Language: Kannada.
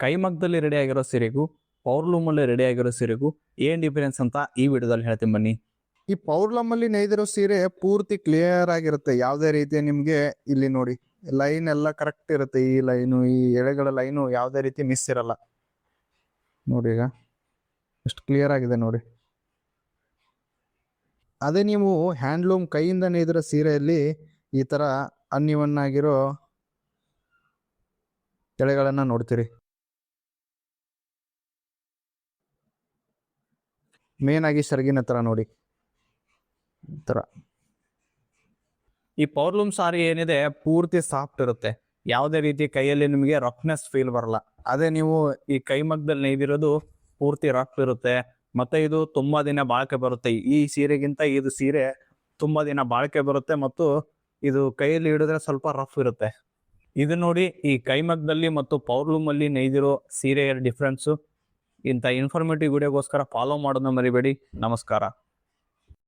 ಕೈಮಗ್ಗದಲ್ಲಿ ರೆಡಿ ಆಗಿರೋ ಸೀರೆಗೂ ಪೌರ್ಲೂಮಲ್ಲಿ ರೆಡಿ ಆಗಿರೋ ಸೀರೆಗೂ ಏನ್ ಡಿಫರೆನ್ಸ್ ಅಂತ ಈ ವಿಡಿಯೋದಲ್ಲಿ ಹೇಳ್ತೀನಿ ಬನ್ನಿ. ಈ ಪೌರ್ಲಮಲ್ಲಿ ನೇಯ್ದಿರೋ ಸೀರೆ ಪೂರ್ತಿ ಕ್ಲಿಯರ್ ಆಗಿರುತ್ತೆ. ಯಾವುದೇ ರೀತಿಯ ನಿಮ್ಗೆ ಇಲ್ಲಿ ನೋಡಿ ಲೈನ್ ಎಲ್ಲ ಕರೆಕ್ಟ್ ಇರುತ್ತೆ. ಈ ಲೈನು, ಈ ಎಳೆಗಳ ಲೈನು ಯಾವುದೇ ರೀತಿ ಮಿಸ್ ಇರಲ್ಲ. ನೋಡಿ ಈಗ ಎಷ್ಟು ಕ್ಲಿಯರ್ ಆಗಿದೆ ನೋಡಿ. ಅದೇ ನೀವು ಹ್ಯಾಂಡ್ಲೂಮ್ ಕೈಯಿಂದ ನೇಯ್ದಿರೋ ಸೀರೆಯಲ್ಲಿ ಈ ತರ ಅನ್ಇವನ್ ಆಗಿರೋ ಎಳೆಗಳನ್ನ ನೋಡ್ತೀರಿ. ಮೇನ್ ಆಗಿ ಸೆರಗಿನ ತರ ನೋಡಿ ತರ. ಈ ಪೌರ್ಲೂಮ್ ಸಾರಿ ಏನಿದೆ ಪೂರ್ತಿ ಸಾಫ್ಟ್ ಇರುತ್ತೆ. ಯಾವುದೇ ರೀತಿ ಕೈಯಲ್ಲಿ ನಿಮಗೆ ರಫ್ನೆಸ್ ಫೀಲ್ ಬರಲ್ಲ. ಅದೇ ನೀವು ಈ ಕೈಮಗ್ಗದಲ್ಲಿ ನೇಯ್ದಿರೋದು ಪೂರ್ತಿ ರಫ್ ಇರುತ್ತೆ. ಮತ್ತೆ ಇದು ತುಂಬಾ ದಿನ ಬಾಳಿಕೆ ಬರುತ್ತೆ. ಈ ಸೀರೆಗಿಂತ ಇದು ಸೀರೆ ತುಂಬಾ ದಿನ ಬಾಳಿಕೆ ಬರುತ್ತೆ ಮತ್ತು ಇದು ಕೈಯಲ್ಲಿ ಹಿಡಿದ್ರೆ ಸ್ವಲ್ಪ ರಫ್ ಇರುತ್ತೆ. ಇದು ನೋಡಿ, ಈ ಕೈಮಗ್ಗದಲ್ಲಿ ಮತ್ತು ಪೌರ್ಲೂಮ್ ಅಲ್ಲಿ ನೇಯ್ದಿರೋ ಸೀರೆಯ ಡಿಫ್ರೆನ್ಸು. ಇಂಥ ಇನ್ಫಾರ್ಮೇಟಿವ್ ವಿಡಿಯೋಗೋಸ್ಕರ ಫಾಲೋ ಮಾಡೋದನ್ನ ಮರಿಬೇಡಿ. ನಮಸ್ಕಾರ.